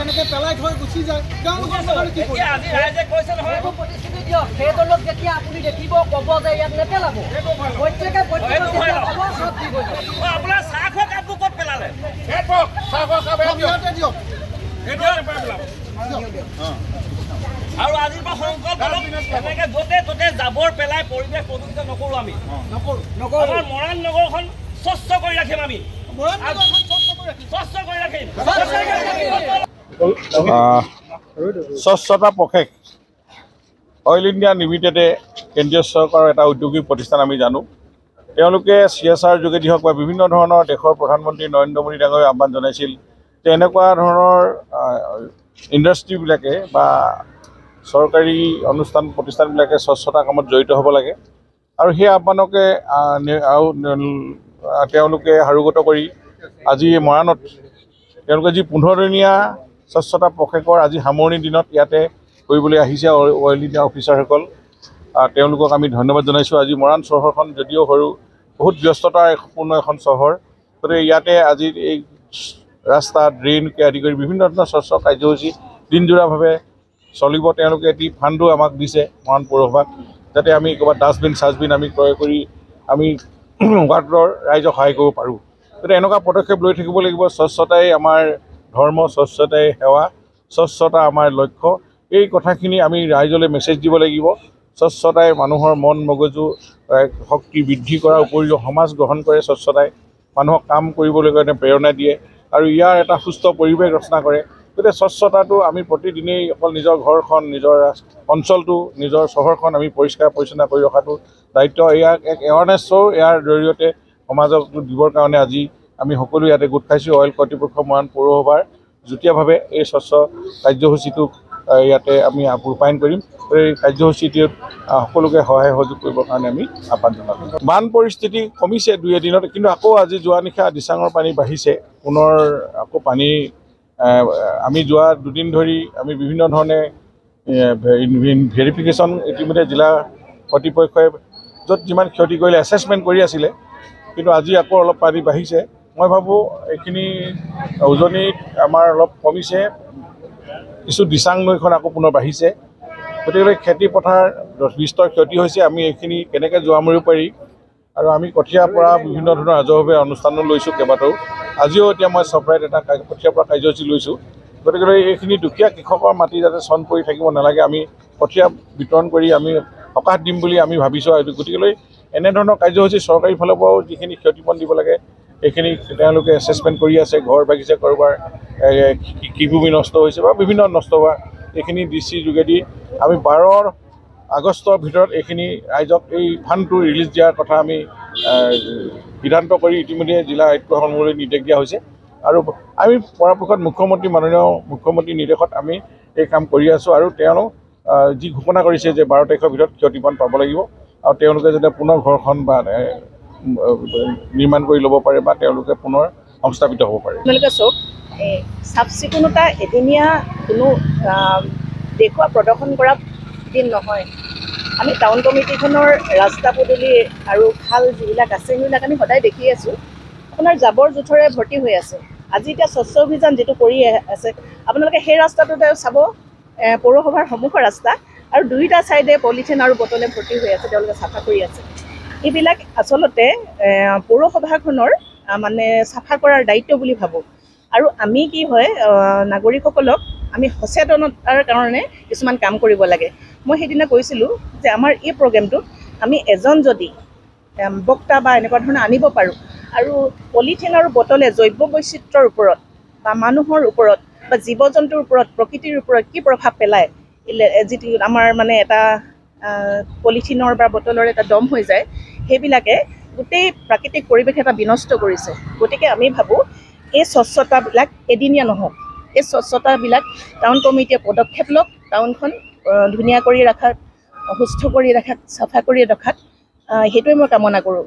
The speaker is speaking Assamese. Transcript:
এনেকে পেলাই থৈ গুচি যায় আপুনি দেখিব কব যে ইয়াত নেপেলাব আপোনাৰ চাহ খোৱা কাপটো ক'ত পেলালে আৰু আজিৰ পৰা সংকল্প এনেকে য'তে ত'তে জাবৰ পেলাই পৰিৱেশ প্ৰদূষিত নকৰোঁ আমি আমাৰ মৰাণ নগৰখন স্বচ্ছ কৰি ৰাখিম আমি স্বচ্ছতা প্ৰশেষ অইল ইণ্ডিয়া লিমিটেডে কেন্দ্ৰীয় চৰকাৰৰ এটা উদ্যোগিক প্ৰতিষ্ঠান আমি জানো তেওঁলোকে CSR যোগেদি হওক বা বিভিন্ন ধৰণৰ দেশৰ প্ৰধানমন্ত্ৰী নৰেন্দ্ৰ মোদী ডাঙৰীয়াই আহ্বান জনাইছিল যে এনেকুৱা ধৰণৰ ইণ্ডাষ্ট্ৰীবিলাকে বা চৰকাৰী অনুষ্ঠান প্ৰতিষ্ঠানবিলাকে স্বচ্ছতা কামত জড়িত হ'ব লাগে আৰু সেই আহ্বানকে তেওঁলোকে হাৰুগত কৰি আজি মৰাণত তেওঁলোকে যি 15 দিনীয়া স্বচ্ছতা প্ৰশেকৰ আজি সামৰণি দিনত ইয়াতে কৰিবলৈ আহিছে অইল ইণ্ডিয়া অফিচাৰসকল তেওঁলোকক আমি ধন্যবাদ জনাইছোঁ। আজি মৰাণ চহৰখন যদিও সৰু বহুত ব্যস্ততাপূৰ্ণ এখন চহৰ গতিকে ইয়াতে আজি এই ৰাস্তা ড্ৰেইনকে আদি কৰি বিভিন্ন ধৰণৰ স্বচ্ছ কাৰ্যসূচী দিনজোৰাভাৱে চলিব। তেওঁলোকে এটি ফাণ্ডো আমাক দিছে মৰাণ পৌৰসভাক যাতে আমি ক'ৰবাত ডাষ্টবিন আমি ক্ৰয় কৰি আমি ৱাৰ্ডৰ ৰাইজক সহায় কৰিব পাৰোঁ। গতিকে এনেকুৱা পদক্ষেপ লৈ থাকিব লাগিব। স্বচ্ছতাই আমাৰ ধৰ্ম, স্বচ্ছতাই সেৱা, স্বচ্ছতা আমাৰ লক্ষ্য। এই কথাখিনি আমি ৰাইজলৈ মেছেজ দিব লাগিব। স্বচ্ছতাই মানুহৰ মন মগজু শক্তি বৃদ্ধি কৰাৰ উপৰিও সমাজ গ্ৰহণ কৰে। স্বচ্ছতাই মানুহক কাম কৰিবলৈ কাৰণে প্ৰেৰণা দিয়ে আৰু ইয়াৰ এটা সুস্থ পৰিৱেশ ৰচনা কৰে। গতিকে স্বচ্ছতাটো আমি প্ৰতিদিনেই অকল নিজৰ ঘৰখন, নিজৰ অঞ্চলটো, নিজৰ চহৰখন আমি পৰিষ্কাৰ পৰিচ্ছন্ন কৰি ৰখাটো দায়িত্ব। ইয়াক এক এৱাৰনেছ শ্ব' ইয়াৰ জৰিয়তে সমাজক দিবৰ কাৰণে আজি আমি সকলো ইয়াতে গোট খাইছোঁ। অইল কৰ্তৃপক্ষ মৰাণ পৌৰসভাৰ যুটীয়াভাৱে এই স্বচ্ছ কাৰ্যসূচীটোক ইয়াতে আমি ৰূপায়ণ কৰিম। এই কাৰ্যসূচীটোত সকলোকে সহায় সহযোগ কৰিবৰ কাৰণে আমি আহ্বান জনালোঁ। বান পৰিস্থিতি কমিছে 2 এদিনত, কিন্তু আকৌ আজি যোৱা নিশা দিচাঙৰ পানী বাঢ়িছে। পুনৰ আকৌ পানী আমি যোৱা 2 দিন ধৰি আমি বিভিন্ন ধৰণে ভেৰিফিকেশ্যন ইতিমধ্যে জিলা কৰ্তৃপক্ষই য'ত যিমান ক্ষতি কৰিলে এছেছমেণ্ট কৰি আছিলে, কিন্তু আজি আকৌ অলপ পানী বাঢ়িছে। মই ভাবোঁ এইখিনি উজনিত আমাৰ অলপ কমিছে, কিছু দিচাং নৈখন আকৌ পুনৰ বাঢ়িছে। গতিকে খেতি পথাৰ বিস্তৰ ক্ষতি হৈছে। আমি এইখিনি কেনেকৈ যোৱা মৰিব পাৰি আৰু আমি কঠীয়াৰ পৰা বিভিন্ন ধৰণৰ ৰাজহুৱা অনুষ্ঠানো লৈছোঁ কেইবাটাও। আজিও এতিয়া মই চপৰাইত এটা কঠীয়াৰ পৰা কাৰ্যসূচী লৈছোঁ। গতিকে এইখিনি দুখীয়া কৃষকৰ মাটি যাতে চন পৰি থাকিব নালাগে, আমি কঠীয়া বিতৰণ কৰি আমি সকাহ দিম বুলি আমি ভাবিছোঁ। গতিকে এনেধৰণৰ কাৰ্যসূচী চৰকাৰী ফালৰ পৰাও যিখিনি ক্ষতিপূৰণ দিব লাগে এইখিনি তেওঁলোকে এছেছমেণ্ট কৰি আছে। ঘৰ বাগিচা কাৰোবাৰ কৃষিভূমি নষ্ট হৈছে বা বিভিন্ন নষ্ট হোৱা এইখিনি DC যোগেদি আমি 12 আগষ্টৰ ভিতৰত এইখিনি ৰাইজক এই ফাণ্ডটো ৰিলিজ দিয়াৰ কথা আমি সিদ্ধান্ত কৰি ইতিমধ্যে জিলা আয়ুক্তসমূহলৈ নিৰ্দেশ দিয়া হৈছে আৰু আমি পৰাপক্ষত মাননীয় মুখ্যমন্ত্ৰীৰ নিৰ্দেশত আমি এই কাম কৰি আছোঁ। আৰু তেওঁলোক যি ঘোষণা কৰিছে যে 12 তাৰিখৰ ভিতৰত ক্ষতিপূৰণ পাব লাগিব আৰু তেওঁলোকে যাতে পুনৰ ঘৰখন বা নিৰ্মাণ কৰি ল'ব পাৰে বা তেওঁলোকে পুনৰ সংস্থাপিত হ'ব পাৰে। আপোনালোকে চাওক, চাফ চিকুণতা এদিনীয়া কোনো দেখুওৱা প্ৰদৰ্শন কৰা দিন নহয়। আমি টাউন কমিটিখনৰ ৰাস্তা পদূলি আৰু খাল যিবিলাক আছে সেইবিলাক আমি সদায় দেখি আছোঁ আপোনাৰ জাবৰ জোঁথৰে ভৰ্তি হৈ আছে। আজি এতিয়া স্বচ্ছ অভিযান যিটো কৰি আছে আপোনালোকে সেই ৰাস্তাটোতে চাব, পৌৰসভাৰ সন্মুখৰ ৰাস্তা আৰু 2টা ছাইডে পলিথিন আৰু বটলে ভৰ্তি হৈ আছে, তেওঁলোকে চাফা কৰি আছে। এইবিলাক আচলতে পৌৰসভাখনৰ মানে চাফা কৰাৰ দায়িত্ব বুলি ভাবোঁ। আৰু আমি কি হয় নাগৰিকসকলক আমি সচেতনতাৰ কাৰণে কিছুমান কাম কৰিব লাগে। মই সেইদিনা কৈছিলোঁ যে আমাৰ এই প্ৰগ্ৰেমটোত আমি এজন যদি বক্তা বা এনেকুৱা ধৰণৰ আনিব পাৰোঁ আৰু পলিথিন আৰু বটলে জৈৱ বৈচিত্ৰ্যৰ ওপৰত বা মানুহৰ ওপৰত বা জীৱ জন্তুৰ ওপৰত, প্ৰকৃতিৰ ওপৰত কি প্ৰভাৱ পেলায়, যিটো আমাৰ মানে এটা পলিথিনৰ বা বটলৰ এটা দম হৈ যায়, সেইবিলাকে গোটেই প্ৰাকৃতিক পৰিৱেশ এটা বিনষ্ট কৰিছে। গতিকে আমি ভাবোঁ এই স্বচ্ছতাবিলাক এদিনীয়া নহওক, এই স্বচ্ছতাবিলাক টাউন কমিটিয়ে পদক্ষেপ লওক, টাউনখন ধুনীয়া কৰি ৰখাত, সুস্থ কৰি ৰখাত, চাফা কৰি ৰখাত সেইটোৱে মই কামনা কৰোঁ।